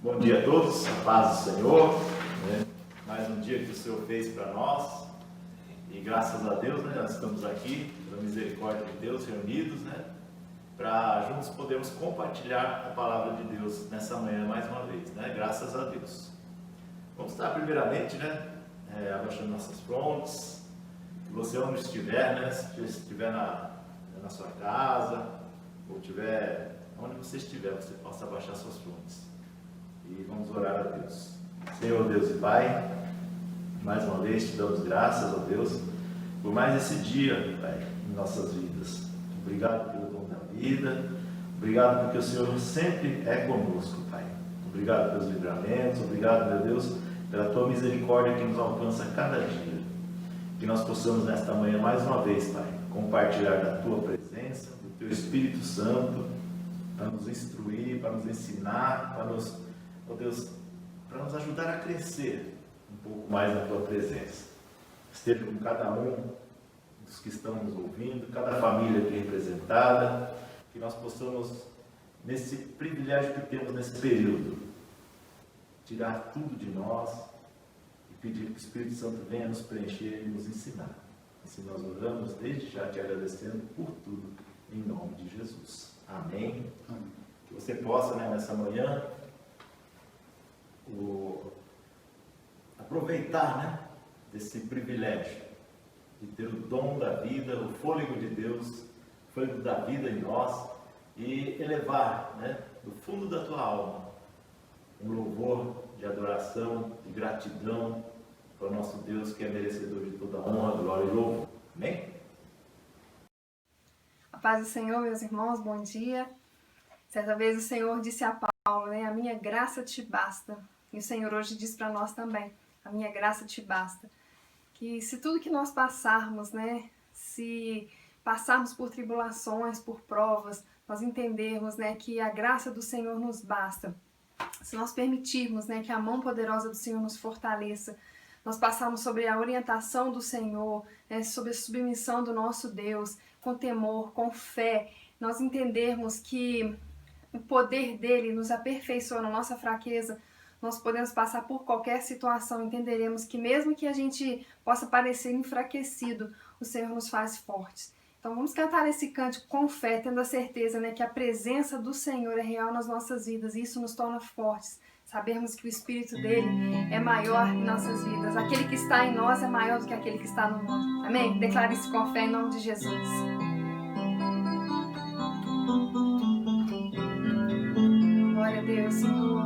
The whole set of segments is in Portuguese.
Bom dia a todos, a paz do Senhor, né? Mais um dia que o Senhor fez para nós e graças a Deus, né, nós estamos aqui, pela misericórdia de Deus, reunidos, né, para juntos podermos compartilhar a palavra de Deus nessa manhã mais uma vez, né, graças a Deus. Vamos estar primeiramente, né, abaixando nossas frontes, que você onde estiver, né, se estiver na sua casa, ou estiver, onde você estiver, você possa abaixar suas frontes. E vamos orar a Deus. Senhor Deus e Pai, mais uma vez te damos graças a Deus por mais esse dia, Pai, em nossas vidas. Obrigado pelo dom da vida, obrigado porque o Senhor sempre é conosco, Pai. Obrigado pelos livramentos, obrigado, meu Deus, pela Tua misericórdia que nos alcança cada dia. Que nós possamos nesta manhã mais uma vez, Pai, compartilhar da Tua presença, do Teu Espírito Santo, para nos instruir, para nos ensinar, para nos, ó Deus, para nos ajudar a crescer um pouco mais na Tua presença. Esteja com cada um dos que estão nos ouvindo, cada família aqui representada, que nós possamos, nesse privilégio que temos nesse período, tirar tudo de nós e pedir que o Espírito Santo venha nos preencher e nos ensinar. Assim nós oramos desde já te agradecendo por tudo, em nome de Jesus. Amém. Que você possa, né, nessa manhã, aproveitar, né, desse privilégio de ter o dom da vida, o fôlego de Deus, o fôlego da vida em nós e elevar, né, do fundo da tua alma um louvor de adoração, de gratidão para o nosso Deus que é merecedor de toda honra, glória e louvor. Amém? A paz do Senhor, meus irmãos, bom dia. Certa vez o Senhor disse a Paulo, né, a minha graça te basta. E o Senhor hoje diz para nós também, a minha graça te basta. Que se tudo que nós passarmos, né, se passarmos por tribulações, por provas, nós entendermos, né, que a graça do Senhor nos basta. Se nós permitirmos, né, que a mão poderosa do Senhor nos fortaleça, nós passarmos sobre a orientação do Senhor, né, sobre a submissão do nosso Deus, com temor, com fé, nós entendermos que o poder dele nos aperfeiçoa na nossa fraqueza, nós podemos passar por qualquer situação, entenderemos que mesmo que a gente possa parecer enfraquecido, o Senhor nos faz fortes. Então vamos cantar esse cântico com fé, tendo a certeza, né, que a presença do Senhor é real nas nossas vidas e isso nos torna fortes. Sabermos que o Espírito dele é maior em nossas vidas. Aquele que está em nós é maior do que aquele que está no mundo. Amém? Declare isso com fé em nome de Jesus. Glória a Deus, Senhor.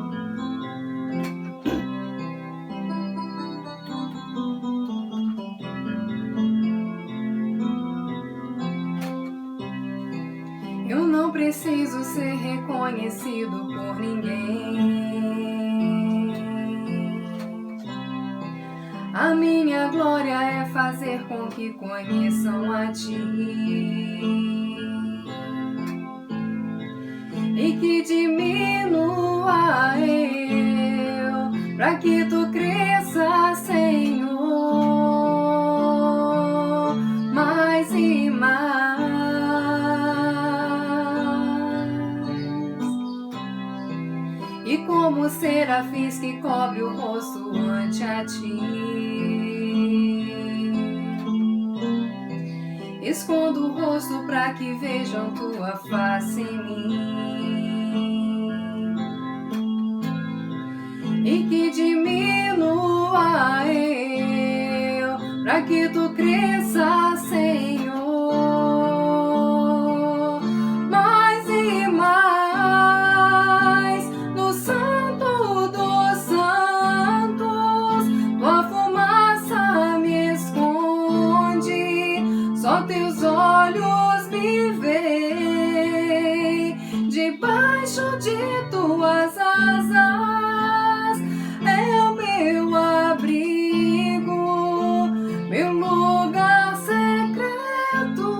Eu não preciso ser reconhecido por ninguém. A minha glória é fazer com que conheçam a Ti e que diminua eu, para que Tu cresça, Senhor, mais e mais. E como serafins que cobre o rosto ante a Ti, escondo o rosto para que vejam Tua face em mim e que diminua eu, para que Tu cresça, Senhor, mais e mais. No Santo dos Santos, Tua fumaça me esconde, só Teus olhos me veem, debaixo de Tuas asas é o meu abrigo, meu lugar secreto.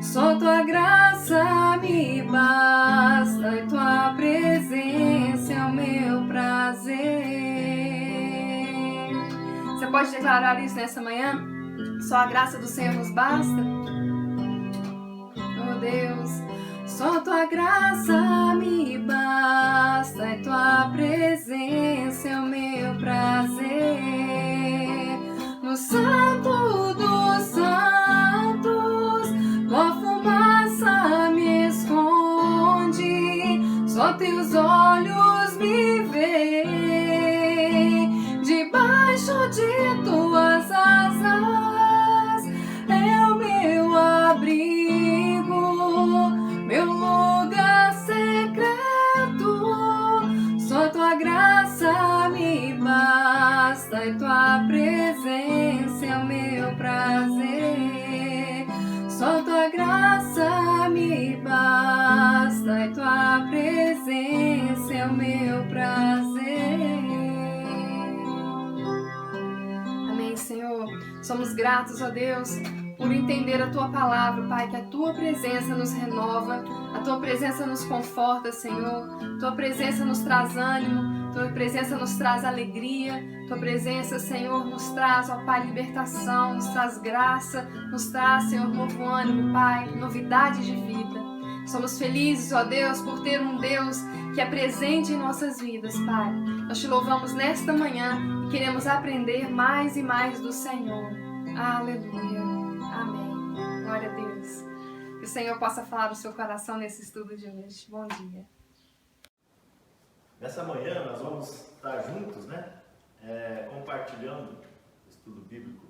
Só Tua graça me basta e Tua presença é o meu prazer. Você pode declarar isso nessa manhã? Só a graça do Senhor nos basta? Oh Deus, só Tua graça me basta e Tua presença Santo dos santos, tua fumaça me esconde, só teus olhos me veem. Debaixo de tuas asas é o meu abrigo, meu lugar secreto. Só tua graça me basta e tua presença é o meu prazer. Só tua graça me basta e tua presença é o meu prazer. Amém, Senhor. Somos gratos, ó Deus, por entender a tua palavra, Pai, que a tua presença nos renova, a tua presença nos conforta, Senhor. Tua presença nos traz ânimo, tua presença nos traz alegria, tua presença, Senhor, nos traz, ó Pai, libertação, nos traz graça, nos traz, Senhor, novo ânimo, Pai, novidade de vida. Somos felizes, ó Deus, por ter um Deus que é presente em nossas vidas, Pai. Nós te louvamos nesta manhã e queremos aprender mais e mais do Senhor. Aleluia. Amém. Glória a Deus. Que o Senhor possa falar no seu coração nesse estudo de hoje. Bom dia. Nessa manhã nós vamos estar juntos, compartilhando o estudo bíblico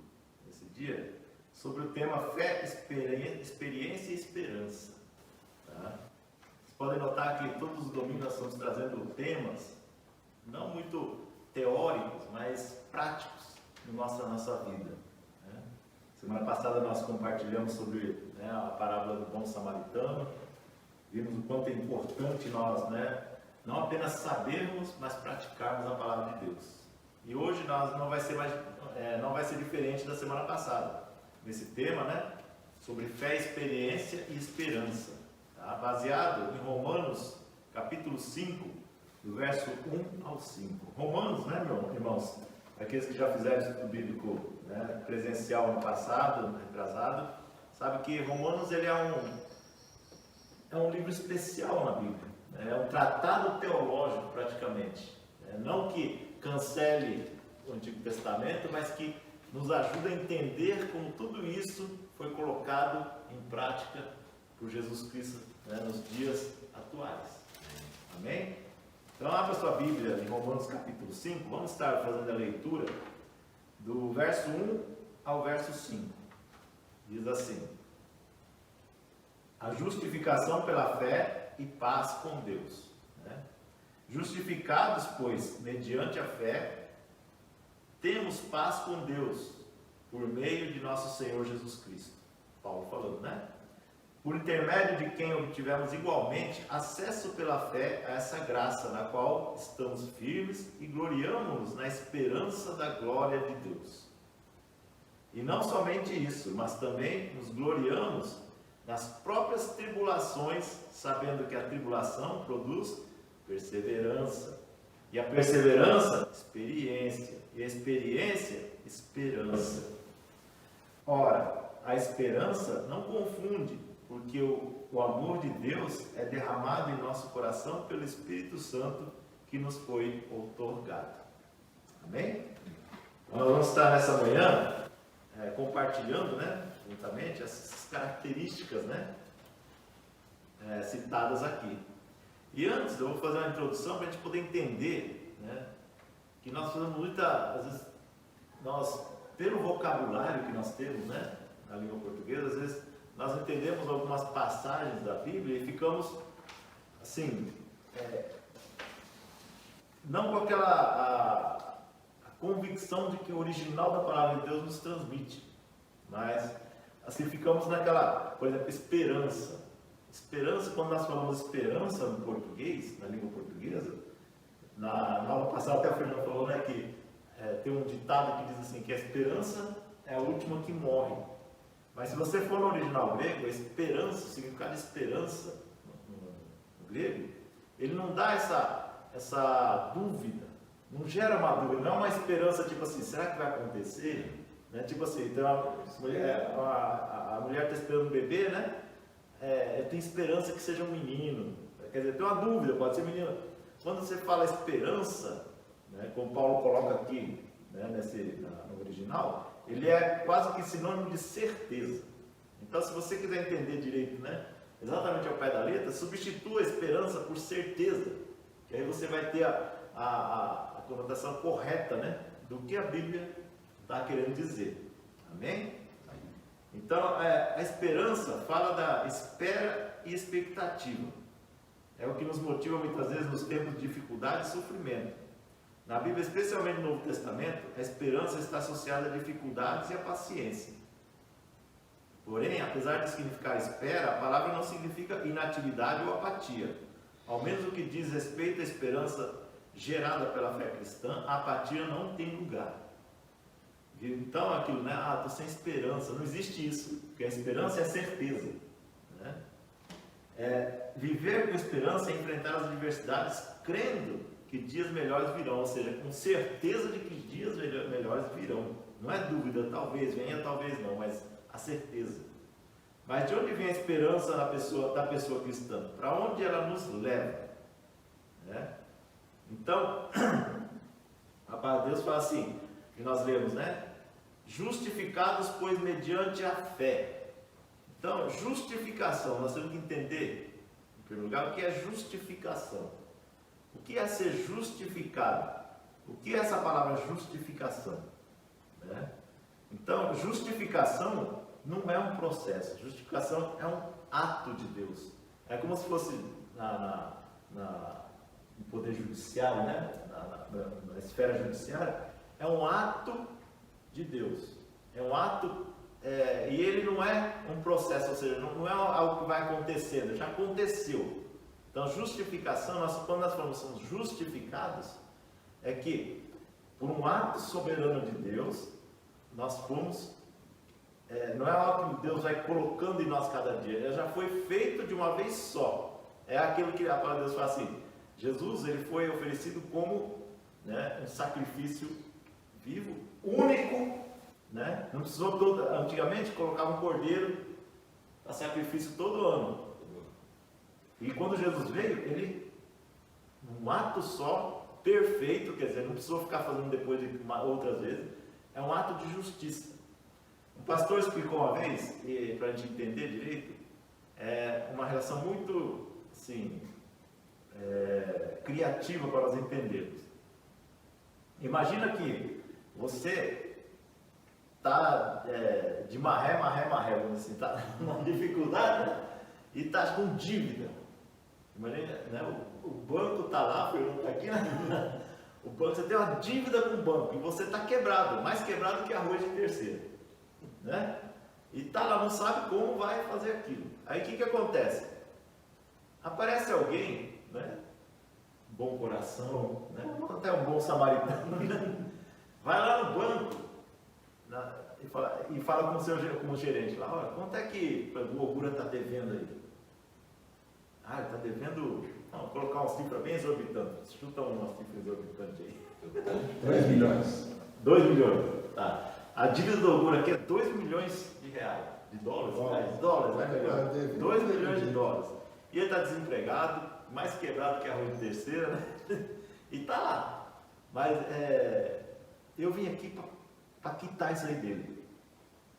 nesse dia sobre o tema fé, experiência e esperança. Tá? Vocês podem notar que todos os domingos nós estamos trazendo temas não muito teóricos, mas práticos na nossa vida. Semana passada nós compartilhamos sobre a parábola do bom samaritano, vimos o quanto é importante nós não apenas sabermos, mas praticarmos a palavra de Deus. E hoje não vai ser diferente da semana passada, nesse tema, sobre fé, experiência e esperança, tá? Baseado em Romanos capítulo 5, do verso 1 ao 5. Romanos, irmãos? Aqueles que já fizeram estudo bíblico presencial ano passado, retrasado, sabe que Romanos ele é um livro especial na Bíblia. É um tratado teológico praticamente. Não que cancele o Antigo Testamento, mas que nos ajuda a entender como tudo isso foi colocado em prática por Jesus Cristo nos dias atuais. Amém? Então abra sua Bíblia em Romanos capítulo 5, vamos estar fazendo a leitura do verso 1 ao verso 5. Diz assim: a justificação pela fé e paz com Deus. Justificados, pois, mediante a fé, temos paz com Deus, por meio de nosso Senhor Jesus Cristo. Paulo falando, por intermédio de quem obtivemos igualmente acesso pela fé a essa graça, na qual estamos firmes e gloriamos-nos na esperança da glória de Deus. E não somente isso, mas também nos gloriamos nas próprias tribulações, sabendo que a tribulação produz perseverança, e a perseverança, experiência, e a experiência, esperança. Ora, a esperança não confunde, porque o amor de Deus é derramado em nosso coração pelo Espírito Santo que nos foi outorgado. Amém? Nós vamos estar nessa manhã compartilhando, juntamente, essas características, citadas aqui. E antes, eu vou fazer uma introdução para a gente poder entender, que nós fazemos às vezes, pelo vocabulário que nós temos, na língua portuguesa, às vezes nós entendemos algumas passagens da Bíblia e ficamos, assim, não com aquela a convicção de que o original da palavra de Deus nos transmite, mas, assim, ficamos naquela, por exemplo, esperança. Esperança, quando nós falamos esperança no português, na língua portuguesa, na aula passada até o Fernando falou, que tem um ditado que diz assim, que a esperança é a última que morre. Mas se você for no original grego, a esperança, o significado de esperança no grego, ele não dá essa dúvida, não gera uma dúvida, não é uma esperança tipo assim, será que vai acontecer? Tipo assim, então a mulher está esperando um bebê, tem esperança que seja um menino, quer dizer, tem uma dúvida, pode ser menino. Quando você fala esperança, como Paulo coloca aqui, né, no original, ele é quase que sinônimo de certeza. Então, se você quiser entender direito, né, exatamente ao pé da letra, substitua a esperança por certeza, que aí você vai ter a conotação correta, né, do que a Bíblia está querendo dizer. Amém? Então, a esperança fala da espera e expectativa. É o que nos motiva muitas vezes nos tempos de dificuldade e sofrimento. Na Bíblia, especialmente no Novo Testamento, a esperança está associada a dificuldades e a paciência. Porém, apesar de significar espera, a palavra não significa inatividade ou apatia. Ao menos o que diz respeito à esperança gerada pela fé cristã, a apatia não tem lugar. Então, aquilo, né? Estou sem esperança. Não existe isso, porque a esperança é certeza. Né? Viver com esperança é enfrentar as adversidades crendo que dias melhores virão, ou seja, com certeza de que dias melhores virão. Não é dúvida, talvez venha, talvez não, mas a certeza. Mas de onde vem a esperança da pessoa cristã? Para onde ela nos leva? Né? Então, a palavra de Deus fala assim, que nós lemos, né? Justificados, pois, mediante a fé. Então, justificação, nós temos que entender, em primeiro lugar, o que é justificação. O que é ser justificado? O que é essa palavra justificação? Né? Então, justificação não é um processo, justificação é um ato de Deus. É como se fosse no poder judiciário, né? na esfera judiciária, é um ato de Deus. É um ato, e ele não é um processo, ou seja, não é algo que vai acontecendo, já aconteceu. Então, justificação, quando nós somos justificados, é que, por um ato soberano de Deus, nós fomos, não é algo que Deus vai colocando em nós cada dia, já foi feito de uma vez só. É aquilo que a palavra de Deus fala assim, Jesus, ele foi oferecido como, né, um sacrifício vivo, único, né? Não precisou antigamente colocava um cordeiro para sacrifício todo ano. E quando Jesus veio, ele, um ato só, perfeito, quer dizer, não precisou ficar fazendo depois de outras vezes, é um ato de justiça. Um pastor explicou uma vez, para a gente entender direito, uma relação muito, assim, criativa para nós entendermos. Imagina que você está de maré, vamos dizer assim, está numa dificuldade, né? E está com dívida. Imagina, né? O banco está lá, a pergunta aqui, né? O banco, você tem uma dívida com o banco e você está quebrado, mais quebrado que arroz de terceira, né? E está lá, não sabe como vai fazer aquilo. Aí o que acontece? Aparece alguém, né? Bom coração, né? Até um bom samaritano, né? Vai lá no banco, né? E fala com o gerente lá, olha, quanto é que o Ogura está devendo aí? Ele está devendo, vou colocar uma cifra bem exorbitante, chuta uma cifra exorbitante aí. 2 milhões. 2 milhões, tá. A dívida do Ogura aqui é 2 milhões de reais, de dólares, né? 2 milhões de dólares. E ele está desempregado, mais quebrado que arroz de terceira, né? E está lá. Mas eu vim aqui para quitar isso aí dele.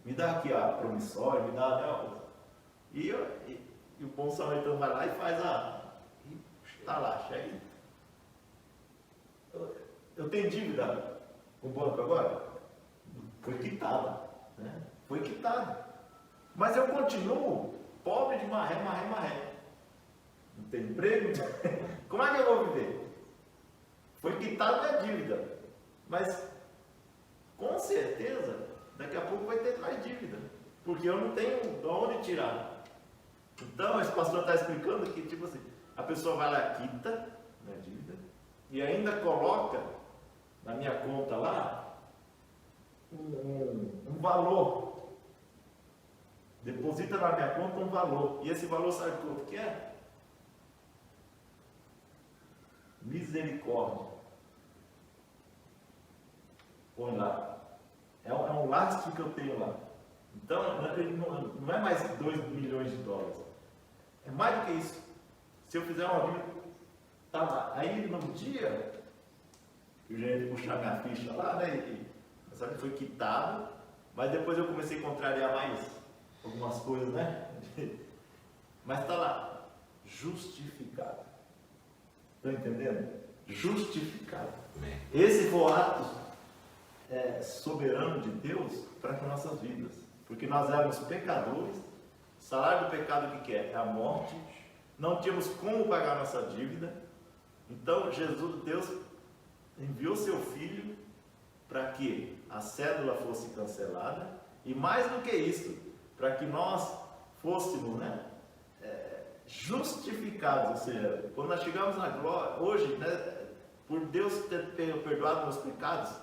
Me dá aqui a promissória, me dá. E o bom samaritano vai lá e faz está lá, chega. Eu tenho dívida com o banco agora? Foi quitada, né? Foi quitada. Mas eu continuo pobre de maré. Não tem emprego? Como é que eu vou viver? Foi quitada a dívida. Mas, com certeza, daqui a pouco vai ter mais dívida. Porque eu não tenho de onde tirar. Então, esse pastor está explicando que, tipo assim, a pessoa vai lá, quita, né, dívida, e ainda coloca na minha conta lá um valor. Deposita na minha conta um valor. E esse valor, sabe quanto que é? Misericórdia. Põe lá. É um lastro que eu tenho lá. Então, não é mais 2 milhões de dólares. É mais do que isso. Se eu fizer uma dívida, tá lá. Aí, no dia o gerente puxar minha ficha lá, né? Sabe, foi quitado, mas depois eu comecei a contrariar mais algumas coisas, né? Mas está lá, justificado. Estão entendendo? Justificado. Esse foi o ato soberano de Deus para as nossas vidas. Porque nós éramos pecadores, o salário do pecado que é? É a morte, não tínhamos como pagar nossa dívida. Então Deus enviou seu Filho para que a cédula fosse cancelada e mais do que isso, para que nós fôssemos, né, justificados, ou seja, quando nós chegamos na glória, hoje, né, por Deus ter perdoado meus pecados,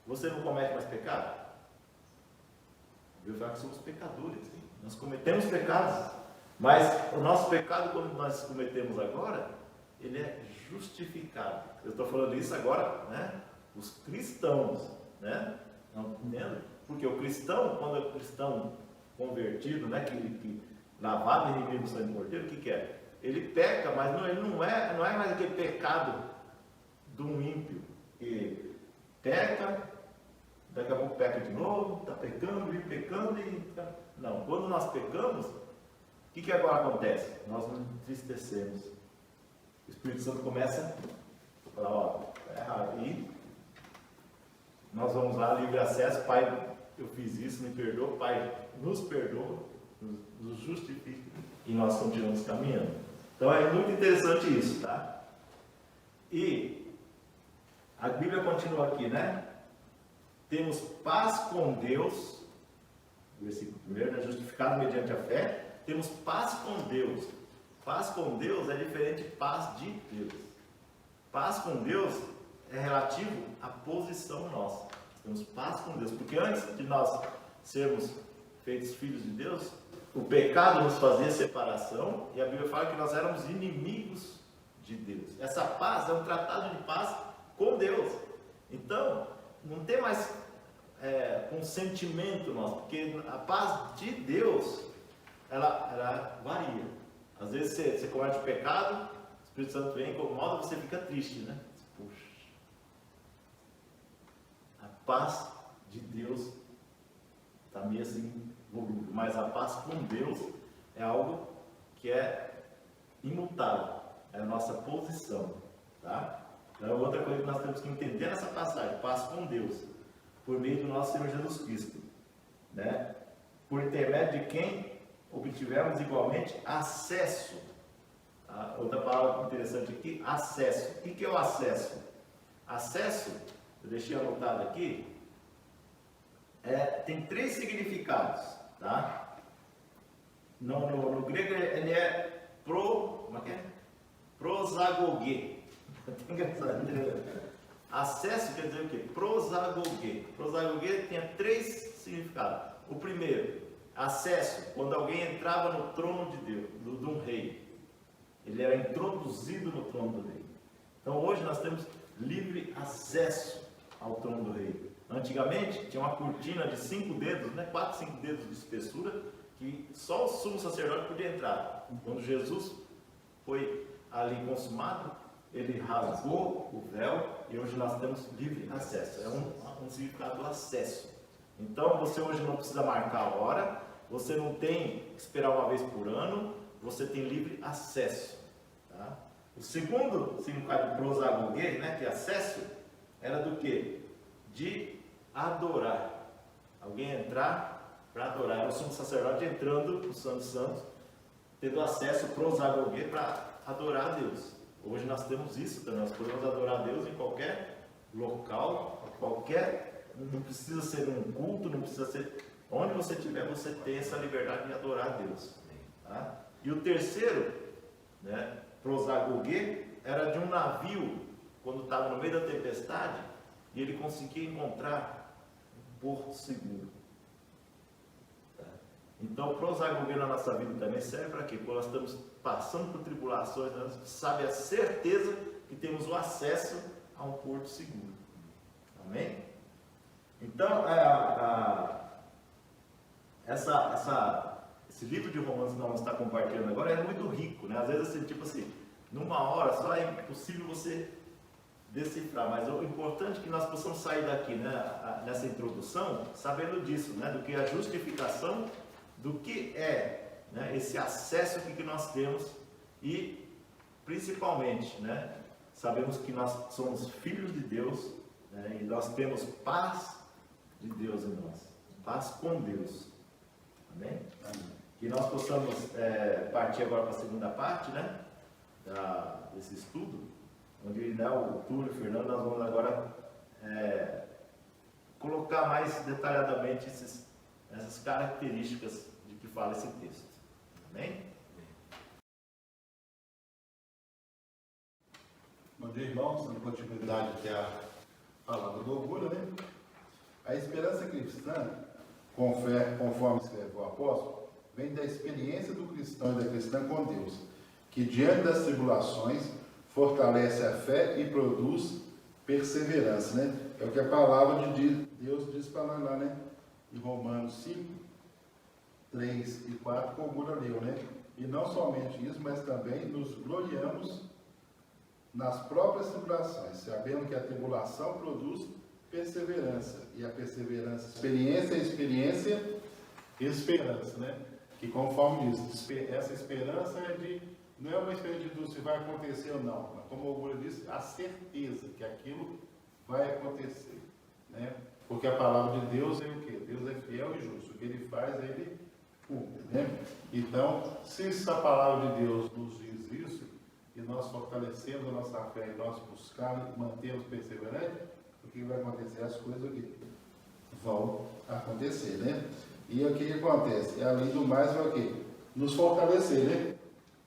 você não comete mais pecado? Eu falo que somos pecadores, sim. Nós cometemos pecados, mas o nosso pecado, quando nós cometemos agora, ele é justificado. Eu estou falando isso agora, né? Os cristãos, né? Não entendendo? Porque o cristão, quando é o cristão convertido, né? Que lavado e remido no sangue do Cordeiro, o que é? Ele peca, mas ele não é mais aquele pecado de um ímpio que peca, daqui a pouco peca de novo, está pecando e pecando e... Não, quando nós pecamos, o que agora acontece? Nós nos entristecemos. O Espírito Santo começa a falar, ó, é errado. E nós vamos lá, livre acesso, Pai, eu fiz isso, me perdoa, Pai, nos perdoa, nos justifica e nós continuamos caminhando. Então é muito interessante isso, tá? E a Bíblia continua aqui, né? Temos paz com Deus, versículo 1, né? Justificado mediante a fé, temos paz com Deus. Paz com Deus é diferente de paz de Deus. Paz com Deus é relativo à posição nossa. Temos paz com Deus, porque antes de nós sermos feitos filhos de Deus, o pecado nos fazia separação, e a Bíblia fala que nós éramos inimigos de Deus. Essa paz é um tratado de paz com Deus. Então, não tem mais consentimento nosso, porque a paz de Deus, ela varia. Às vezes você comete o pecado, o Espírito Santo vem, incomoda, você fica triste, né? Puxa. A paz de Deus está meio assim, mas a paz com Deus é algo que é imutável, é a nossa posição, tá? Então, outra coisa que nós temos que entender nessa passagem, paz com Deus, por meio do nosso Senhor Jesus Cristo, né? Por intermédio de quem obtivemos igualmente acesso. Tá? Outra palavra interessante aqui, acesso. O que é o acesso? Acesso, eu deixei anotado aqui, tem três significados, tá? No grego ele é prosagoge. Acesso quer dizer o quê? Prosagoge. Prosagoge tem três significados. O primeiro, acesso, quando alguém entrava no trono de Deus, de um rei. Ele era introduzido no trono do rei. Então hoje nós temos livre acesso ao trono do rei. Antigamente tinha uma cortina de 5 dedos, né? 4, 5 dedos de espessura, que só o sumo sacerdote podia entrar. Quando Jesus foi ali consumado, ele rasgou o véu e hoje nós temos livre acesso. É um significado do acesso. Então você hoje não precisa marcar a hora, você não tem que esperar uma vez por ano, você tem livre acesso. Tá? O segundo significado de prosagoge, né, que é acesso, era do quê? De adorar. Alguém entrar para adorar. Era o sumo sacerdote entrando no Santo dos Santos, tendo acesso prosagoge para adorar a Deus. Hoje nós temos isso também, nós podemos adorar a Deus em qualquer local, não precisa ser um culto, não precisa ser... Onde você estiver, você tem essa liberdade de adorar a Deus. Tá? E o terceiro, né, prosagoge, era de um navio, quando estava no meio da tempestade, e ele conseguia encontrar um porto seguro. Tá? Então, prosagoge na nossa vida também serve para quê? Quando nós estamos passando por tribulações, nós sabe a certeza que temos o acesso a um porto seguro. Amém? Então, esse livro de Romanos que nós vamos estar compartilhando agora é muito rico, né? Às vezes, assim, tipo assim, numa hora só é impossível você decifrar, mas o importante é que nós possamos sair daqui, né, nessa introdução, sabendo disso, né, do que é a justificação, do que é, né, esse acesso que nós temos e, principalmente, né, sabemos que nós somos filhos de Deus, né, e nós temos paz de Deus em nós, paz com Deus. Amém? Amém. Que nós possamos partir agora para a segunda parte, né, desse estudo, onde, né, o Túlio e o Fernando, nós vamos agora colocar mais detalhadamente essas características de que fala esse texto. Amém? Bom dia, irmãos. Na continuidade que a palavra do orgulho, né? A esperança cristã, conforme escreveu o apóstolo, vem da experiência do cristão e da cristã com Deus, que diante das tribulações fortalece a fé e produz perseverança, né? É o que a palavra de Deus diz para nós lá, né? Em Romanos 5, 3 e 4, como o Gura leu, né? E não somente isso, mas também nos gloriamos nas próprias tribulações, sabendo que a tribulação produz perseverança, e a perseverança, experiência, a experiência, esperança, né? Que conforme diz, essa esperança não é uma experiência de se vai acontecer ou não, mas como o Augusto disse, a certeza que aquilo vai acontecer, né? Porque a palavra de Deus é o quê? Deus é fiel e justo, o que Ele faz, Ele cumpre, né? Então, se essa palavra de Deus nos diz isso, e nós fortalecemos a nossa fé, e nós buscamos e mantemos perseverantes, o que vai acontecer? As coisas que vão acontecer, né? E o que acontece? Além do mais, vai o quê? Nos fortalecer, né?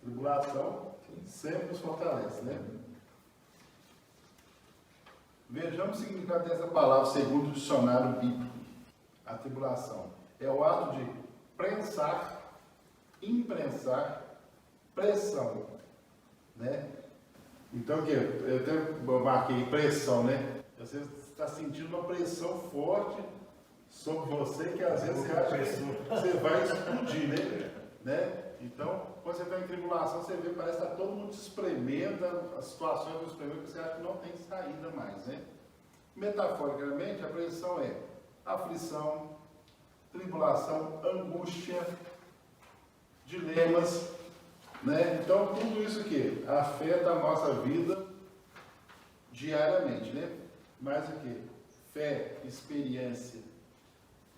Tribulação sempre nos fortalece, né? Vejamos o significado dessa palavra segundo o dicionário bíblico. A tribulação é o ato de prensar, imprensar, pressão, né? Então, o que? Eu até marquei pressão, né? Você está sentindo uma pressão forte sobre você que às vezes você acha que você vai explodir, né? Então, quando você está em tribulação, você vê, parece que está todo mundo espremendo, as situações do espremendo, que você acha que não tem saída mais, né? Metaforicamente, a pressão é aflição, tribulação, angústia, dilemas, né? Então, tudo isso que afeta a nossa vida diariamente, né? Mas o que? Fé, experiência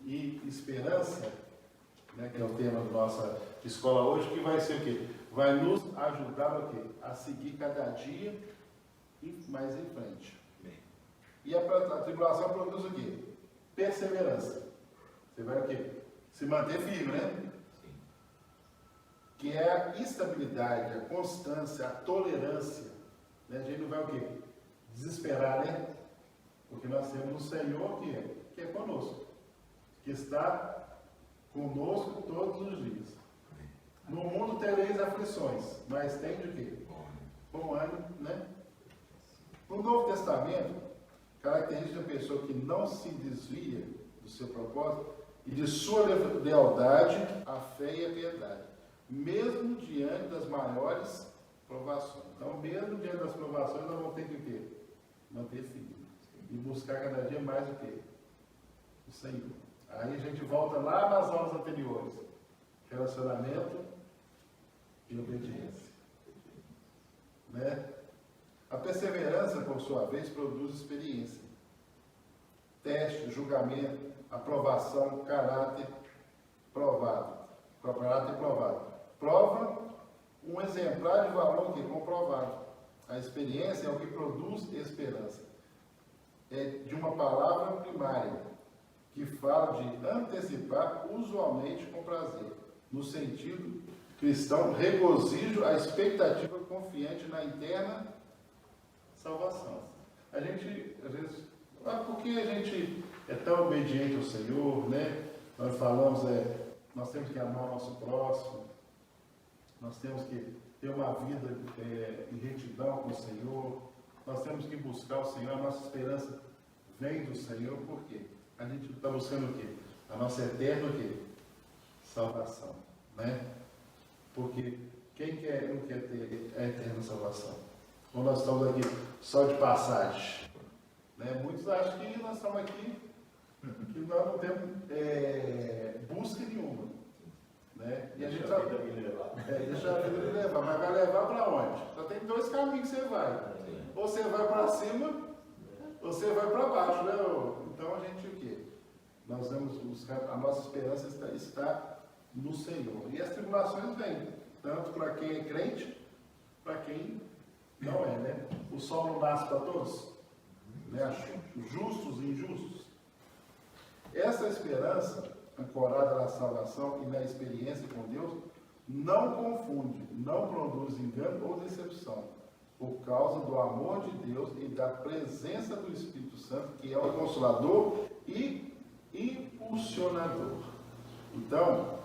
e esperança, né, que é o tema da nossa escola hoje, que vai ser o quê? Vai nos ajudar o quê? A seguir cada dia e mais em frente. E a tribulação produz o quê? Perseverança. Você vai o quê? Se manter firme, né? Que é a estabilidade, a constância, a tolerância. Né? A gente não vai o quê? Desesperar, né? Porque nós temos um Senhor que é conosco, que está conosco todos os dias. No mundo tereis aflições, mas tem de quê? Bom ânimo, né? No Novo Testamento, caracteriza a pessoa que não se desvia do seu propósito e de sua lealdade à fé e à piedade, mesmo diante das maiores provações. Então, mesmo diante das provações, nós vamos ter que o quê? Manter firme. E buscar cada dia mais o quê? O Senhor. Aí a gente volta lá nas aulas anteriores. Relacionamento e obediência. Né? A perseverança, por sua vez, produz experiência. Teste, julgamento, aprovação, caráter provado. Caráter provado. Prova um exemplar de valor que é comprovado. A experiência é o que produz esperança. É de uma palavra primária, que fala de antecipar, usualmente com prazer, no sentido cristão, regozijo, a expectativa confiante na interna salvação. A gente, às vezes, por que a gente é tão obediente ao Senhor, né? Nós falamos, nós temos que amar o nosso próximo, nós temos que ter uma vida em retidão com o Senhor, nós temos que buscar o Senhor, a nossa esperança vem do Senhor, por quê? A gente está buscando o quê? A nossa eterna o quê? Salvação, né? Porque quem não quer ter a eterna salvação? ou nós estamos aqui só de passagem? Né? Muitos acham que nós estamos aqui, que nós não temos busca nenhuma. Né? E a gente Deixa a vida me levar. deixa a vida me levar, mas vai levar para onde? Só tem dois caminhos que você vai. Ou você vai para cima, ou você vai para baixo. Né? Então a gente o quê? Nós vamos buscar, a nossa esperança está no Senhor. E as tribulações vêm, tanto para quem é crente, para quem não é, né? O sol não nasce para todos, né? Justos e injustos. Essa esperança, ancorada na salvação e na experiência com Deus, não confunde, não produz engano ou decepção, por causa do amor de Deus e da presença do Espírito Santo, que é o Consolador e impulsionador. Então,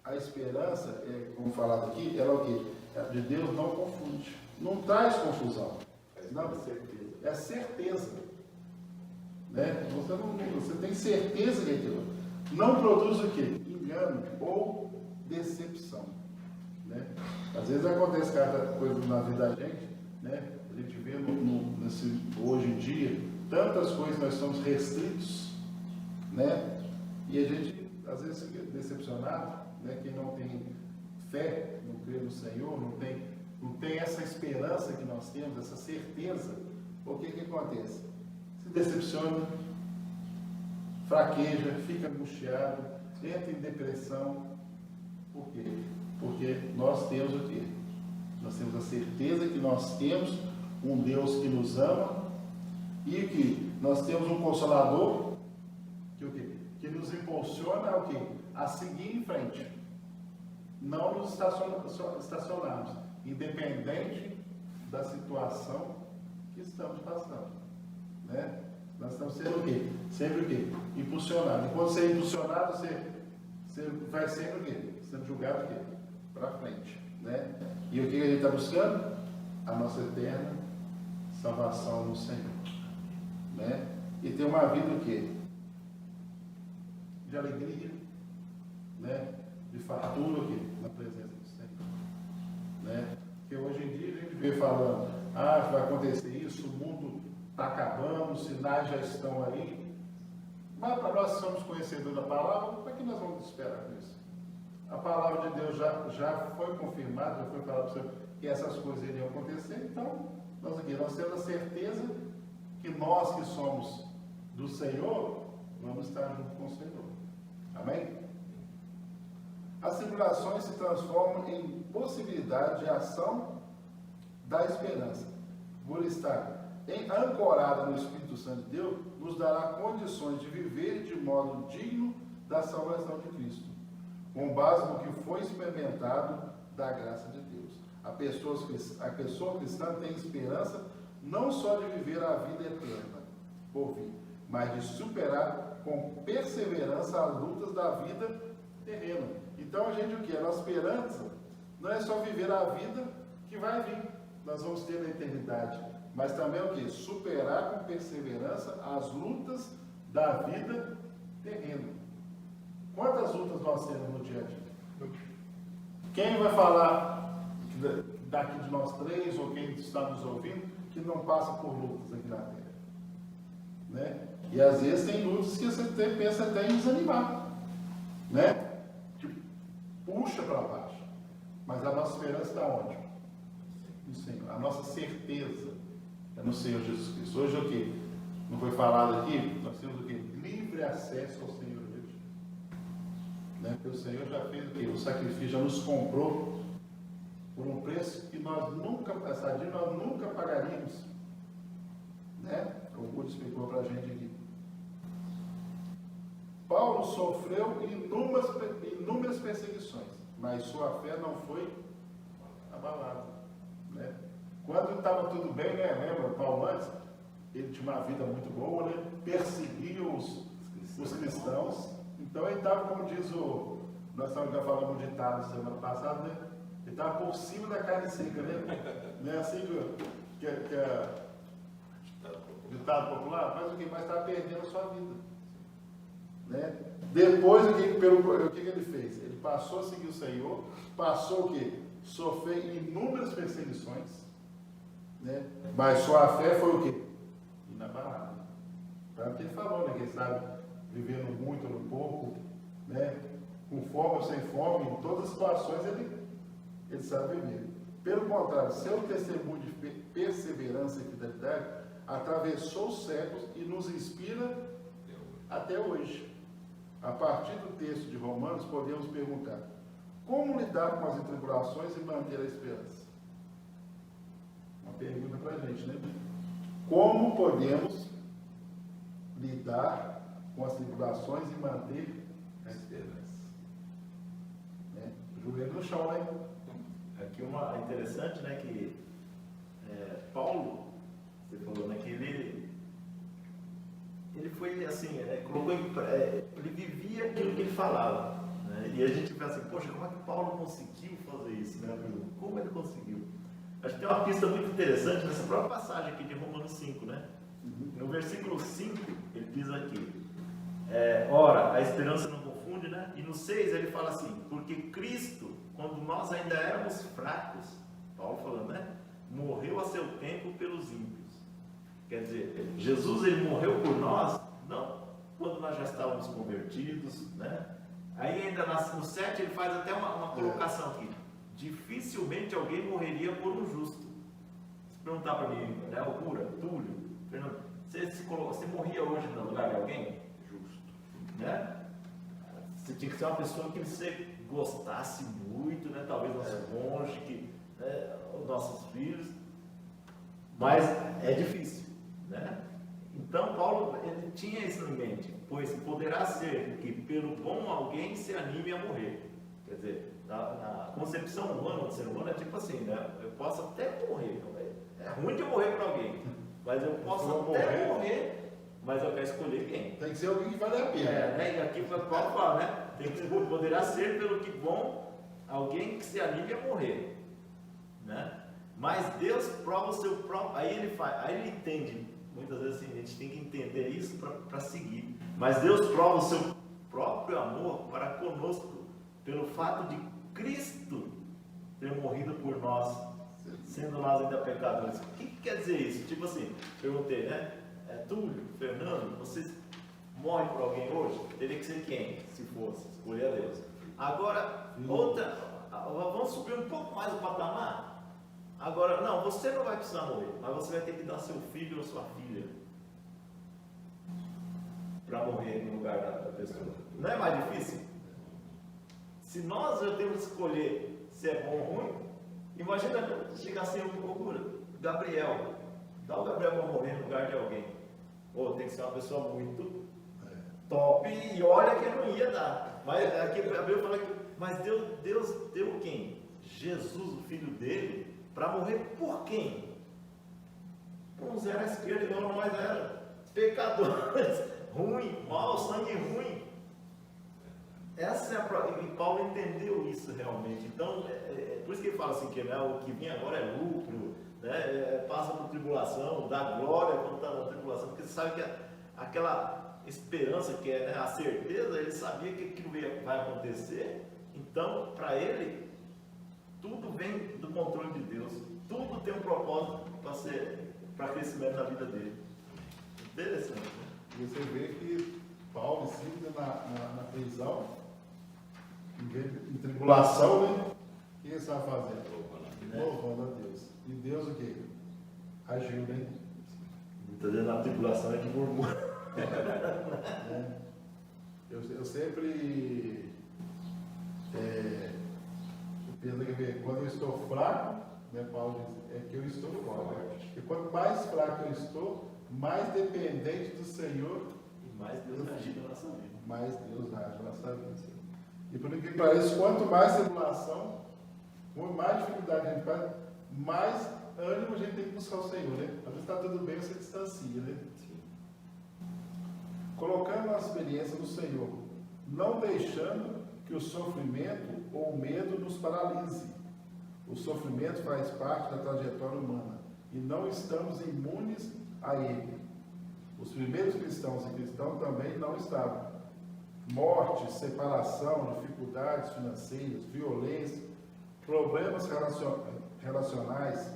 a esperança, como falado aqui, ela é o quê? De Deus não confunde, não traz confusão. Não, é certeza. Né? Você tem certeza que é aquilo. Não produz o quê? Engano ou decepção. Né? Às vezes acontece cada coisa na vida da gente, né? A gente vê hoje em dia, tantas coisas nós somos restritos, né? E a gente, às vezes, fica decepcionado, né? Quem não tem fé, não crê no Senhor, não tem essa esperança que nós temos, essa certeza, o que acontece? Se decepciona, fraqueja, fica angustiado, entra em depressão. Por quê? Porque nós temos o quê? Nós temos a certeza que nós temos um Deus que nos ama e que nós temos um Consolador que, o quê? Que nos impulsiona o quê? A seguir em frente. Não nos estacionarmos, independente da situação que estamos passando. Né? Nós estamos sendo o quê? Sempre o quê? Impulsionados. E quando você é impulsionado, você vai sendo o quê? Sendo julgado o quê? Para frente. Né? E o que a gente está buscando? A nossa eterna salvação no Senhor. Né? E ter uma vida o quê? De alegria, né? De fartura o quê? Na presença do Senhor. Né? Porque hoje em dia a gente vê falando, vai acontecer isso, o mundo está acabando, os sinais já estão aí. Mas para nós que somos conhecedores da palavra, para que nós vamos esperar com isso? A palavra de Deus já foi confirmada, já foi falado para você que essas coisas iriam acontecer, então nós temos a certeza que nós que somos do Senhor, vamos estar junto com o Senhor. Amém? As tribulações se transformam em possibilidade de ação da esperança. Por estar ancorada no Espírito Santo de Deus, nos dará condições de viver de modo digno da salvação de Cristo, com base no que foi experimentado da graça de Deus. A pessoa cristã tem esperança não só de viver a vida eterna, por vir, mas de superar com perseverança as lutas da vida terrena. Então a gente o que? A nossa esperança não é só viver a vida que vai vir, nós vamos ter na eternidade, mas também o que? Superar com perseverança as lutas da vida terrena. Quantas lutas nós temos no dia a dia? Quem vai falar daqui de nós três, ou quem está nos ouvindo, que não passa por lutas aqui na Terra? Né? E às vezes tem lutas que você pensa até em desanimar, né? Tipo, puxa para baixo. Mas a nossa esperança está onde? No Senhor. A nossa certeza é no Senhor Jesus Cristo. Hoje o que? Não foi falado aqui? Nós temos o que? Livre acesso ao Senhor Deus. Né? Porque o Senhor já fez o que? O sacrifício já nos comprou por um preço que nós nunca pagaríamos. Né? Como o Guto explicou para a gente aqui. Paulo sofreu inúmeras perseguições, mas sua fé não foi abalada. Né? Quando estava tudo bem, né? Lembra, Paulo antes, ele tinha uma vida muito boa, né? Perseguia os cristãos. Então ele estava, como diz nós estávamos já falando um ditado semana passada, né? Ele estava por cima da carne seca, né? Não é assim que é ditado popular? Mas o que? Mas estava perdendo a sua vida. Né? Depois, o que ele fez? Ele passou a seguir o Senhor, passou o quê? Sofrer inúmeras perseguições, né? Mas sua fé foi o quê? Inabalável. Para que ele falou, né? Quem sabe vivendo muito ou no pouco, né? Com fome ou sem fome, em todas as situações ele sabe viver. Pelo contrário, seu testemunho de perseverança e fidelidade atravessou os séculos e nos inspira até hoje. A partir do texto de Romanos, podemos perguntar: como lidar com as tribulações e manter a esperança? Uma pergunta para a gente, né? Como podemos lidar com as tribulações e manter a esperança? Né? Joelho no chão, né? Aqui uma interessante, né, que Paulo, você falou, né, que ele foi assim, colocou ele vivia aquilo que ele falava, né? E a gente pensa assim, poxa, como é que Paulo conseguiu fazer isso, né? Como ele conseguiu? Acho que tem uma pista muito interessante nessa própria passagem aqui de Romanos 5, né? No versículo 5, ele diz aqui, ora, a esperança não confunde, né? E no 6 ele fala assim, porque Cristo, quando nós ainda éramos fracos, Paulo falando, né? Morreu a seu tempo pelos ímpios. Quer dizer, Jesus ele morreu por nós, não quando nós já estávamos convertidos, né? Aí ainda no 7 ele faz até uma colocação aqui. Dificilmente alguém morreria por um justo. Se perguntar para mim, né, Alcura, Túlio, Fernando, você morria hoje no lugar de alguém? Justo. Né? Você tinha que ser uma pessoa que você gostasse muito, né? Talvez nosso cônjuge, né? Os nossos filhos. Mas é difícil, né? Então Paulo ele tinha isso em mente, pois poderá ser que pelo bom alguém se anime a morrer. Quer dizer, na concepção humana do ser humano é tipo assim, né? Eu posso até morrer, é ruim de eu morrer para alguém, mas eu posso até morrer, mas eu quero escolher quem. Tem que ser alguém que vale a pena. Né? E aqui Paulo fala, né? Poderá ser pelo que bom alguém que se anime a morrer, né? Mas Deus prova o seu próprio. Aí ele entende. Muitas vezes assim, a gente tem que entender isso para seguir. Mas Deus prova o seu próprio amor para conosco pelo fato de Cristo ter morrido por nós, sendo nós ainda pecadores. O que quer dizer isso? Tipo assim, perguntei, né? Túlio, Fernando, vocês morrem por alguém hoje? Teria que ser quem? Se fosse, escolher a Deus. Agora, vamos subir um pouco mais o patamar? Agora, não, você não vai precisar morrer, mas você vai ter que dar seu filho ou sua filha para morrer no lugar da pessoa. Não é mais difícil? Se nós já temos que escolher se é bom ou ruim, imagina chegar assim, procura Gabriel, dá o Gabriel para morrer no lugar de alguém. Ou tem que ser uma pessoa muito top e olha que não ia dar. Mas aqui a Bíblia fala que, mas Deus deu quem? Jesus, o filho dele, para morrer por quem? Por um zero à esquerda, igual nós era. Pecadores, ruim, mau, sangue ruim. Essa é a prova. E Paulo entendeu isso realmente. Então, por isso que ele fala assim, que o que vem agora é lucro, né? Passa por tribulação, dá glória quando está na tribulação, porque você sabe que aquela esperança que é, né, a certeza, ele sabia que aquilo vai acontecer. Então, para ele, tudo vem do controle de Deus. Tudo tem um propósito para crescimento na vida dele. Interessante, né? E você vê que Paulo e Silas na prisão, em tribulação, né? O que ele estava fazendo? Louvando a Deus. E Deus o quê? Agiu, né? Muitas vezes na tribulação é que murmura. Eu sempre penso que quando eu estou fraco, né, Paulo diz, é que eu estou forte. E quanto mais fraco eu estou, mais dependente do Senhor, E mais Deus age na nossa vida. mais Deus age na nossa vida. E por que parece, quanto mais tribulação, quanto mais dificuldade a gente faz, mais ânimo a gente tem que buscar o Senhor, né? Às vezes está tudo bem, você distancia, né? Sim. Colocando a experiência do Senhor, não deixando que o sofrimento ou o medo nos paralise. O sofrimento faz parte da trajetória humana e não estamos imunes a ele. Os primeiros cristãos e cristãos também não estavam. Morte, separação, dificuldades financeiras, violência, problemas relacionais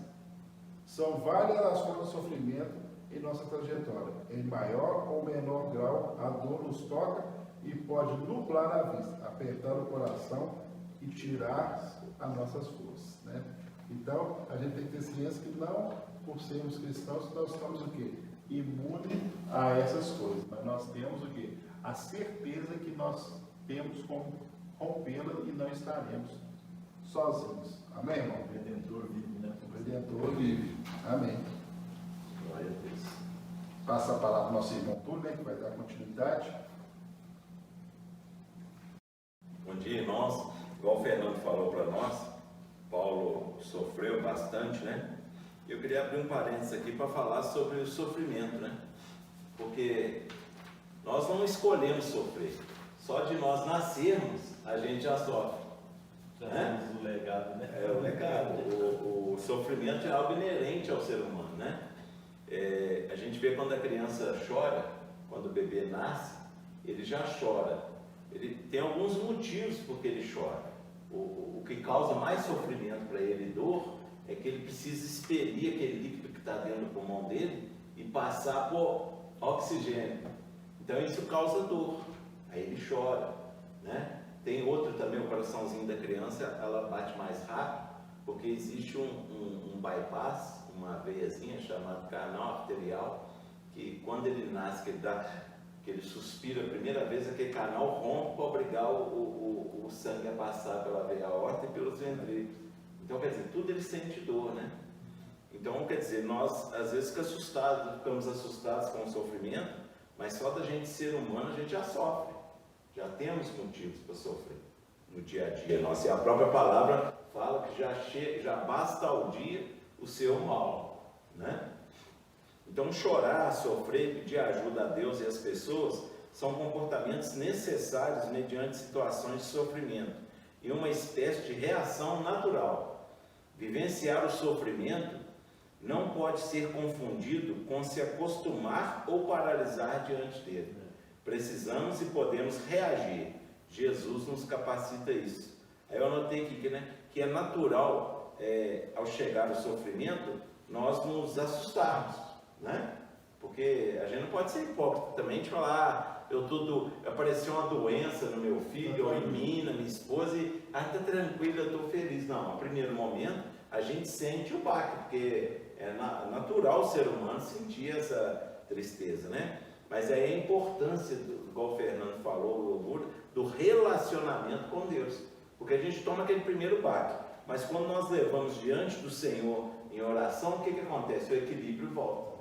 São várias as formas de sofrimento em nossa trajetória. Em maior ou menor grau, a dor nos toca e pode nublar a vista, apertar o coração e tirar as nossas forças, né? Então, a gente tem que ter ciência que não, por sermos cristãos, nós estamos o quê? Imune a essas coisas. Mas nós temos o quê? A certeza que nós temos como rompê-la e não estaremos sozinhos. Amém, irmão? O Redentor vive, né? O Redentor vive. Amém. Glória a Deus. Passa a palavra para o nosso irmão Túlio, né, que vai dar continuidade. Bom dia, irmãos. Igual o Fernando falou para nós, Paulo sofreu bastante, né? Eu queria abrir um parênteses aqui para falar sobre o sofrimento, né? Porque nós não escolhemos sofrer. Só de nós nascermos, a gente já sofre. Já né? temos o legado, né? É o legado. O sofrimento é algo inerente ao ser humano, né? A gente vê quando a criança chora, quando o bebê nasce, ele já chora. Ele tem alguns motivos porque ele chora. O que causa mais sofrimento para ele e dor é que ele precisa expelir aquele líquido que está dentro do pulmão dele e passar por oxigênio. Então isso causa dor. Aí ele chora, né? Tem outro também, o coraçãozinho da criança, ela bate mais rápido, porque existe um bypass, uma veiazinha chamada canal arterial, que quando ele nasce, que ele suspira a primeira vez, aquele canal rompe para obrigar o sangue a passar pela veia aorta e pelos ventrículos. Então, quer dizer, tudo ele sente dor, né? Então, quer dizer, nós às vezes ficamos assustados com o sofrimento, mas só da gente ser humano a gente já sofre. Já temos motivos para sofrer no dia a dia nosso. E a própria palavra fala que já basta ao dia o seu mal, né? Então, chorar, sofrer, pedir ajuda a Deus e às pessoas são comportamentos necessários mediante situações de sofrimento e uma espécie de reação natural. Vivenciar o sofrimento não pode ser confundido com se acostumar ou paralisar diante dele. Precisamos e podemos reagir. Jesus nos capacita isso. Aí eu anotei aqui que é natural, ao chegar o sofrimento, nós nos assustarmos, né? Porque a gente não pode ser hipócrita também de falar, apareceu uma doença no meu filho, ou em mim, na minha esposa, e tá tranquilo, eu estou feliz. Não, no primeiro momento a gente sente o baque, porque é natural o ser humano sentir essa tristeza, né? Mas aí a importância, igual o Fernando falou, do relacionamento com Deus. Porque a gente toma aquele primeiro baque, mas quando nós levamos diante do Senhor em oração, o que acontece? O equilíbrio volta,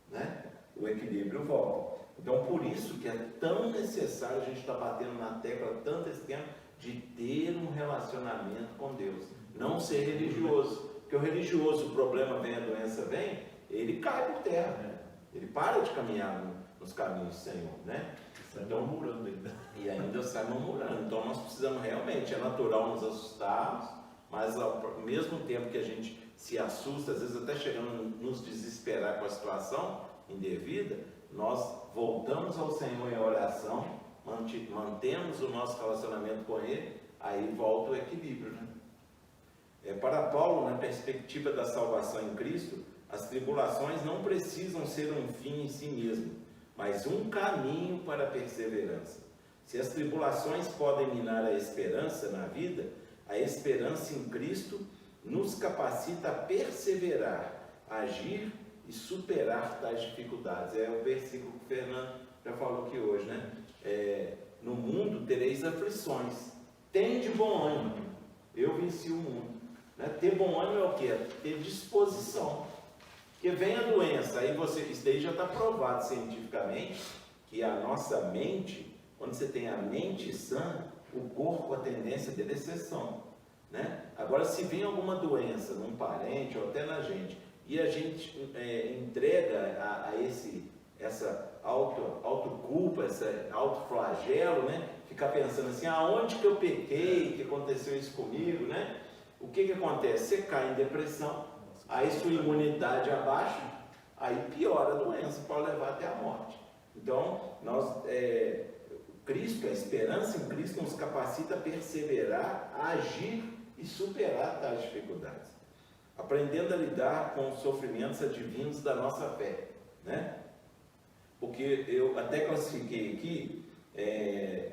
né? O equilíbrio volta. Então, por isso que é tão necessário a gente estar batendo na tecla tanto esse tempo de ter um relacionamento com Deus. Não ser religioso. Porque o religioso, o problema vem, a doença vem, ele cai por terra. Ele para de caminhar nos caminhos do Senhor, né? Então, murmurando ainda. E ainda sai murmurando. Então nós precisamos realmente, é natural nos assustarmos, mas ao mesmo tempo que a gente se assusta, às vezes até chegando a nos desesperar com a situação indevida, nós voltamos ao Senhor em oração, mantemos o nosso relacionamento com Ele, aí volta o equilíbrio, né? Para Paulo, na perspectiva da salvação em Cristo, as tribulações não precisam ser um fim em si mesmo, mas um caminho para a perseverança. Se as tribulações podem minar a esperança na vida, a esperança em Cristo nos capacita a perseverar, agir e superar tais dificuldades. É o versículo que o Fernando já falou aqui hoje, né? No mundo tereis aflições, tende bom ânimo, eu venci o mundo. Né? Ter bom ânimo é o quê? Ter disposição. Porque vem a doença, aí isso daí já está provado cientificamente, que a nossa mente, quando você tem a mente sã, o corpo, a tendência dele é ser são, né? Agora, se vem alguma doença num parente ou até na gente, e a gente entrega essa autoculpa, esse autoflagelo, né? Ficar pensando assim, aonde que eu pequei, que aconteceu isso comigo, né? O que acontece? Você cai em depressão, aí sua imunidade abaixa, aí piora a doença, pode levar até a morte. Então, Cristo, a esperança em Cristo nos capacita a perseverar, a agir e superar tais dificuldades. aprendendo a lidar com os sofrimentos advindos da nossa fé, né? Porque eu até classifiquei aqui,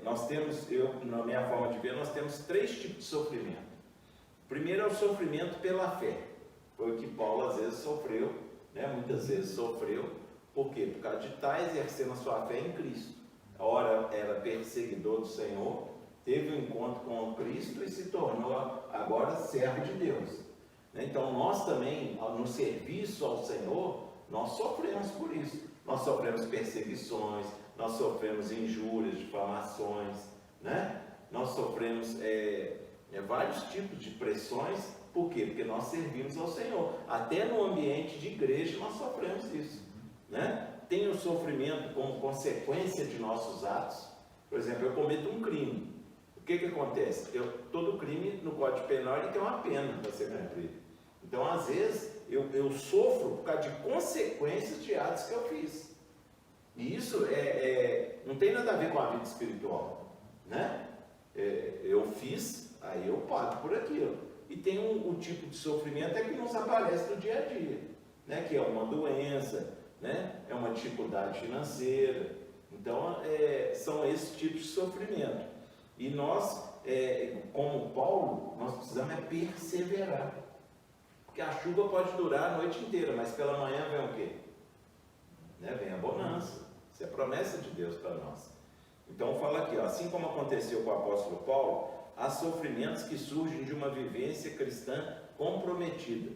nós temos, na minha forma de ver, nós temos 3 tipos de sofrimento. Primeiro é o sofrimento pela fé, foi o que Paulo às vezes sofreu, né? Muitas vezes sofreu, por quê? Por causa de estar exercendo a sua fé em Cristo. Ora era perseguidor do Senhor, teve um encontro com Cristo e se tornou agora servo de Deus. Então nós também, no serviço ao Senhor, nós sofremos por isso. Nós sofremos perseguições, nós sofremos injúrias, difamações, né? Nós sofremos vários tipos de pressões. Por quê? Porque nós servimos ao Senhor. Até no ambiente de igreja nós sofremos isso, né? Tem o sofrimento como consequência de nossos atos. Por exemplo, eu cometo um crime. O que acontece? Todo crime no Código Penal ele tem uma pena para ser cumprida. Então, às vezes, eu sofro por causa de consequências de atos que eu fiz. E isso não tem nada a ver com a vida espiritual, né? Eu fiz, aí eu pago por aquilo. E tem um tipo de sofrimento que nos aparece no dia a dia, né? Que é uma doença, né? É uma dificuldade financeira. Então, são esses tipos de sofrimento. E nós, como Paulo, nós precisamos perseverar. Porque a chuva pode durar a noite inteira, mas pela manhã vem o quê? Né? Vem a bonança. Isso é promessa de Deus para nós. Então fala aqui, ó, assim como aconteceu com o apóstolo Paulo, há sofrimentos que surgem de uma vivência cristã comprometida.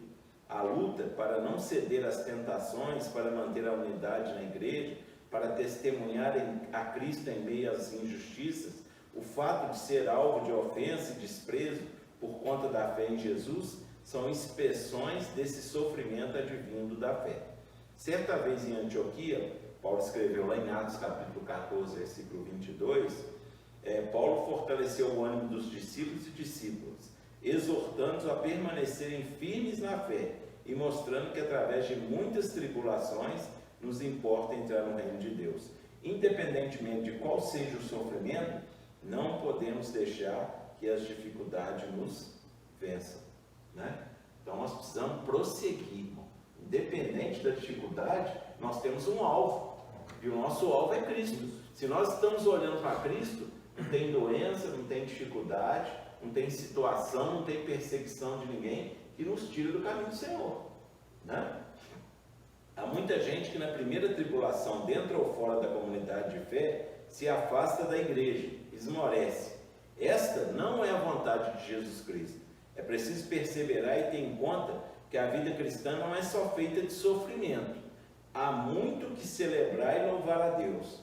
A luta para não ceder às tentações, para manter a unidade na igreja, para testemunhar a Cristo em meio às injustiças, o fato de ser alvo de ofensa e desprezo por conta da fé em Jesus, são expressões desse sofrimento advindo da fé. Certa vez em Antioquia, Paulo escreveu lá em Atos capítulo 14, versículo 22, Paulo fortaleceu o ânimo dos discípulos e discípulas, exortando-os a permanecerem firmes na fé e mostrando que através de muitas tribulações nos importa entrar no reino de Deus. Independentemente de qual seja o sofrimento, não podemos deixar que as dificuldades nos vençam, né? Então nós precisamos prosseguir, irmão. Independente da dificuldade, nós temos um alvo, e o nosso alvo é Cristo. Se nós estamos olhando para Cristo, não tem doença, não tem dificuldade, não tem situação, não tem perseguição de ninguém que nos tire do caminho do Senhor, né? Há muita gente que na primeira tribulação, dentro ou fora da comunidade de fé, se afasta da igreja, esmorece. Esta não é a vontade de Jesus Cristo. É preciso perseverar e ter em conta que a vida cristã não é só feita de sofrimento. Há muito que celebrar e louvar a Deus.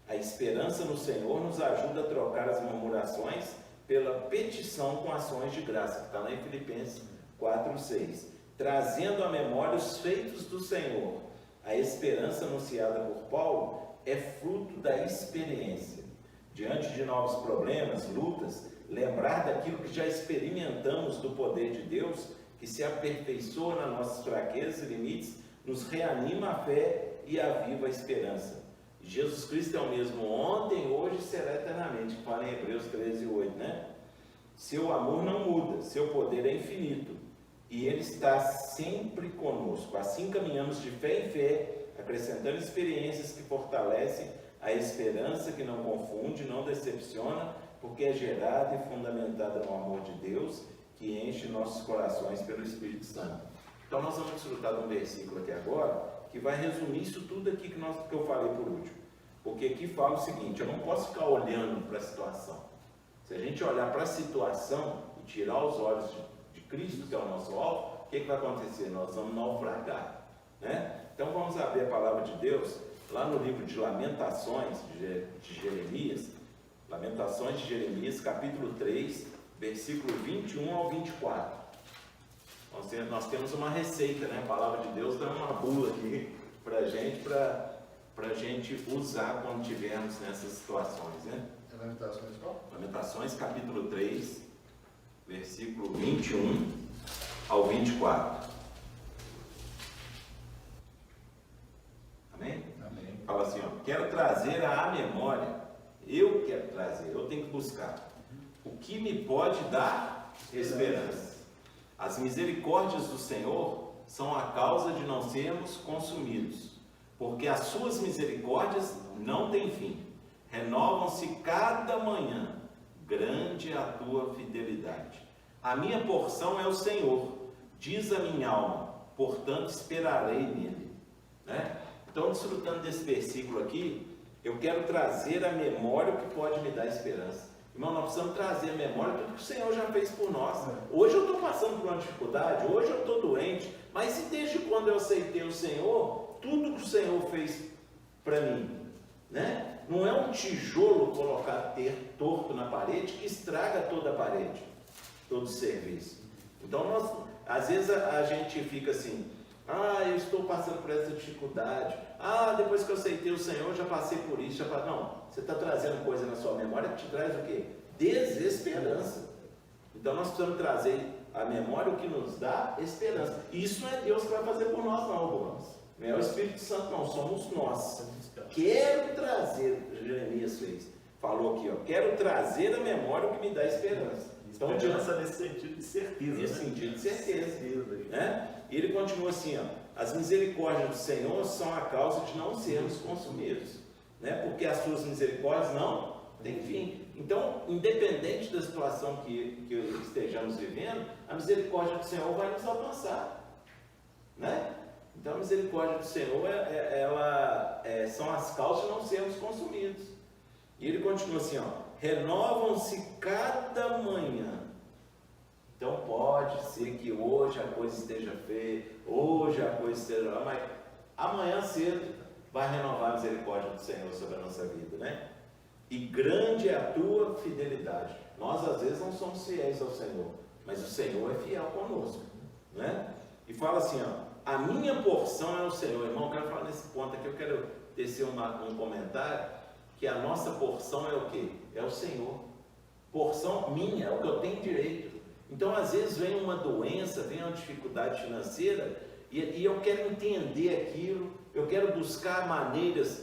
A esperança no Senhor nos ajuda a trocar as murmurações pela petição com ações de graça, que está lá em Filipenses 4:6, trazendo à memória os feitos do Senhor. A esperança anunciada por Paulo é fruto da experiência. Diante de novos problemas, lutas, lembrar daquilo que já experimentamos do poder de Deus, que se aperfeiçoa nas nossas fraquezas e limites, nos reanima a fé e aviva a esperança. Jesus Cristo é o mesmo ontem, hoje e será eternamente, que fala em Hebreus 13:8, né? Seu amor não muda, seu poder é infinito, e Ele está sempre conosco. Assim caminhamos de fé em fé, acrescentando experiências que fortalecem a esperança que não confunde, não decepciona, porque é gerada e fundamentada no amor de Deus, que enche nossos corações pelo Espírito Santo. Então nós vamos desfrutar de um versículo aqui agora, que vai resumir isso tudo aqui que eu falei por último. Porque aqui fala o seguinte: eu não posso ficar olhando para a situação. Se a gente olhar para a situação e tirar os olhos de Cristo, que é o nosso alvo, o que vai acontecer? Nós vamos naufragar, né? Então vamos abrir a palavra de Deus, lá no livro de Lamentações de Jeremias, Lamentações de Jeremias, capítulo 3, versículo 21 ao 24. Nós temos uma receita, né? A palavra de Deus dá uma bula aqui para a gente usar quando estivermos nessas situações, né? Lamentações qual? Lamentações, capítulo 3, versículo 21 ao 24. Amém? Amém. Fala assim, ó, quero trazer à memória, eu quero trazer, eu tenho que buscar o que me pode dar esperança. As misericórdias do Senhor são a causa de não sermos consumidos, porque as suas misericórdias não têm fim. Renovam-se cada manhã. Grande é a tua fidelidade. A minha porção é o Senhor, diz a minha alma, portanto esperarei nele. Né? Então, desfrutando desse versículo aqui, eu quero trazer à memória o que pode me dar esperança. Irmão, nós precisamos trazer à memória tudo que o Senhor já fez por nós. Hoje eu estou passando por uma dificuldade, hoje eu estou doente, mas e desde quando eu aceitei o Senhor, tudo que o Senhor fez para mim, né? Não é um tijolo colocado torto na parede que estraga toda a parede, todo o serviço. Então, às vezes a gente fica assim, eu estou passando por essa dificuldade, depois que eu aceitei o Senhor, já passei por isso, não, você está trazendo coisa na sua memória que te traz o quê? Desesperança. Então nós precisamos trazer à memória o que nos dá esperança. E isso não é Deus que vai fazer por nós não, irmãos. Não é o Espírito Santo não, somos nós. Quero trazer, Jeremias falou aqui, quero trazer à memória o que me dá esperança. Então, esperança nesse sentido de certeza. Nesse sentido de certeza. Né? E ele continua assim, as misericórdias do Senhor são a causa de não sermos consumidos, né? Porque as suas misericórdias não têm fim. Então, independente da situação que estejamos vivendo, a misericórdia do Senhor vai nos alcançar, né? Então, a misericórdia do Senhor são as causas de não sermos consumidos. E ele continua assim, renovam-se cada manhã. Então pode ser que hoje a coisa esteja feia, hoje a coisa esteja, mas amanhã cedo vai renovar a misericórdia do Senhor sobre a nossa vida, né? E grande é a tua fidelidade. Nós às vezes não somos fiéis ao Senhor, mas o Senhor é fiel conosco, né? E fala assim, a minha porção é o Senhor. Irmão, eu quero falar nesse ponto aqui, eu quero tecer um comentário, que a nossa porção é o quê? É o Senhor. Porção minha, é o que eu tenho direito. Então, às vezes, vem uma doença, vem uma dificuldade financeira, e eu quero entender aquilo, eu quero buscar maneiras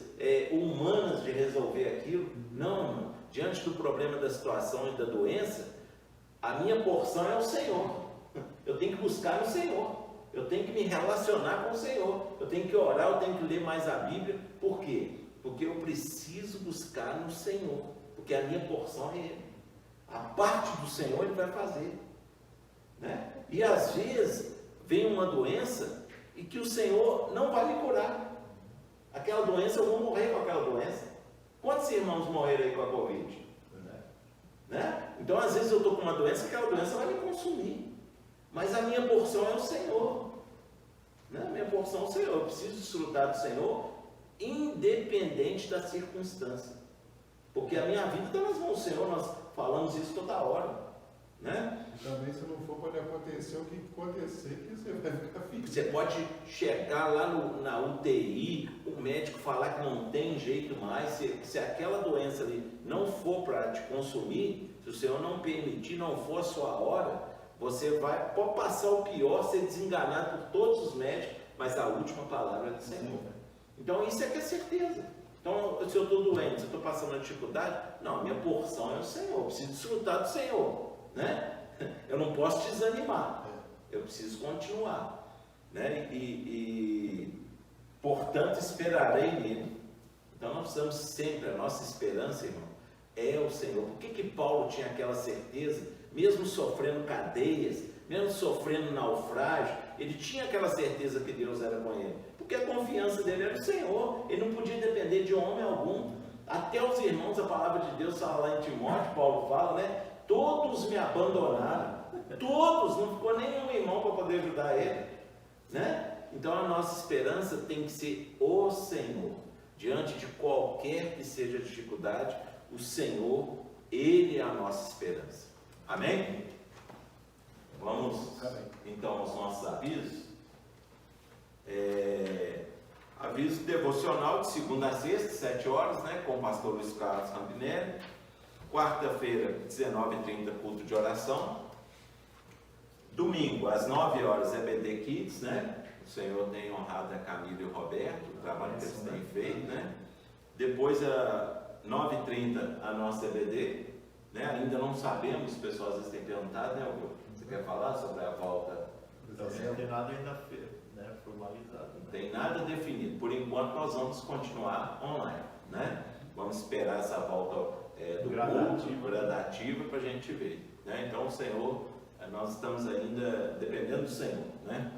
humanas de resolver aquilo. Não, diante do problema da situação e da doença, a minha porção é o Senhor. Eu tenho que buscar no Senhor. Eu tenho que me relacionar com o Senhor. Eu tenho que orar, eu tenho que ler mais a Bíblia. Por quê? Porque eu preciso buscar no Senhor. Porque a minha porção é Ele. A parte do Senhor Ele vai fazer. Né? E às vezes vem uma doença e que o Senhor não vai me curar. Aquela doença, eu vou morrer com aquela doença. Quantos irmãos morreram aí com a Covid? Né? Então às vezes eu estou com uma doença, aquela doença vai me consumir. Mas a minha porção é o Senhor. Né? A minha porção é o Senhor. Eu preciso desfrutar do Senhor independente da circunstância. Porque a minha vida está nas mãos do Senhor, nós falamos isso toda hora. Né? E também, se não for, pode acontecer o que acontecer, que você vai ficar feliz. Você pode chegar lá na UTI, o médico falar que não tem jeito mais, se aquela doença ali não for para te consumir, se o Senhor não permitir, não for a sua hora, você pode passar o pior, ser desenganado por todos os médicos, mas a última palavra é do Senhor. Então isso é que é certeza. Então, se eu estou doente, se eu estou passando uma dificuldade, não, a minha porção é o Senhor, eu preciso desfrutar do Senhor. Né? Eu não posso desanimar, eu preciso continuar, né? Portanto esperarei nele. Então nós precisamos sempre, a nossa esperança, irmão, é o Senhor. Por que Paulo tinha aquela certeza, mesmo sofrendo cadeias, mesmo sofrendo naufrágio, ele tinha aquela certeza que Deus era com ele? Porque a confiança dele era o Senhor, ele não podia depender de homem algum. Até os irmãos, a palavra de Deus fala lá em Timóteo, Paulo fala, né? Todos me abandonaram, todos, não ficou nenhum irmão para poder ajudar ele, né? Então a nossa esperança tem que ser o Senhor, diante de qualquer que seja a dificuldade, o Senhor, Ele é a nossa esperança, amém? Vamos então aos nossos avisos. Aviso devocional de segunda a sexta, 7 horas, né, com o pastor Luiz Carlos Rampinelli. Quarta-feira, 19h30, culto de oração. Domingo, às 9 horas, EBD Kids, né? O Senhor tem honrado a Camila e o Roberto, o trabalho que eles têm feito, né? Depois, às 9h30, a nossa EBD, né? Ainda não sabemos, o pessoal às vezes tem perguntado, né, Augusto? Você quer falar sobre a volta? Então, não tem nada ainda formalizado. Não tem nada definido. Por enquanto, nós vamos continuar online, né? Vamos esperar essa volta do culto, gradativa, para a gente ver, né? Então, o Senhor, nós estamos ainda dependendo do Senhor, né?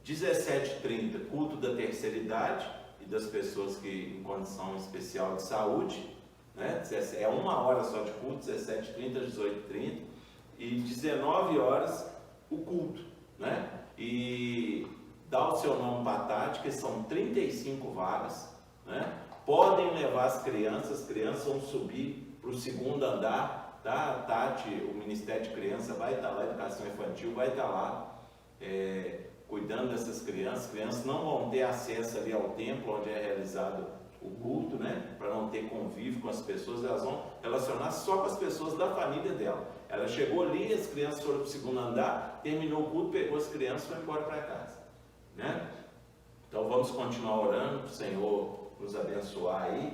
17h30, culto da terceira idade e das pessoas que em condição especial de saúde, né? É 1 hora só de culto, 17h30 às 18h30, e 19 horas o culto, né? E dá o seu nome para a Tati, que são 35 vagas, né? Podem levar as crianças vão subir para o 2º andar, tá? A Tati, o Ministério de Criança vai estar lá, Educação Infantil vai estar lá, cuidando dessas crianças não vão ter acesso ali ao templo onde é realizado o culto, né? Para não ter convívio com as pessoas, elas vão relacionar só com as pessoas da família dela. Ela chegou ali, as crianças foram para o 2º andar, terminou o culto, pegou as crianças e foi embora para casa, né? Então vamos continuar orando para o Senhor nos abençoar aí,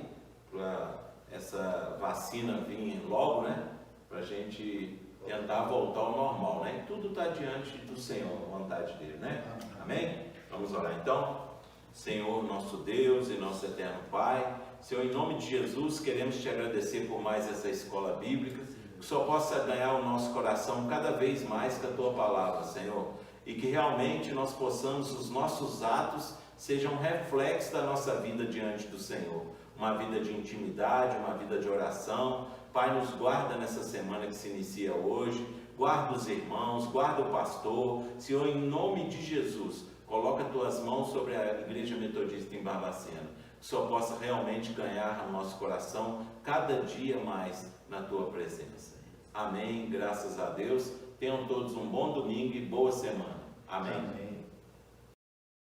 para essa vacina vir logo, né? Para a gente tentar voltar ao normal, né? E tudo está diante do Senhor, a vontade dele, né? Amém? Vamos orar então. Senhor, nosso Deus e nosso eterno Pai, Senhor, em nome de Jesus, queremos te agradecer por mais essa escola bíblica, que só possa ganhar o nosso coração cada vez mais com a tua palavra, Senhor, e que realmente nós possamos, os nossos atos sejam reflexo da nossa vida diante do Senhor, uma vida de intimidade, uma vida de oração. Pai, nos guarda nessa semana que se inicia hoje, guarda os irmãos, guarda o pastor, Senhor, em nome de Jesus, coloca tuas mãos sobre a Igreja Metodista em Barbacena, que só possa realmente ganhar o nosso coração cada dia mais na tua presença. Amém, graças a Deus. Tenham todos um bom domingo e boa semana. Amém. Amém.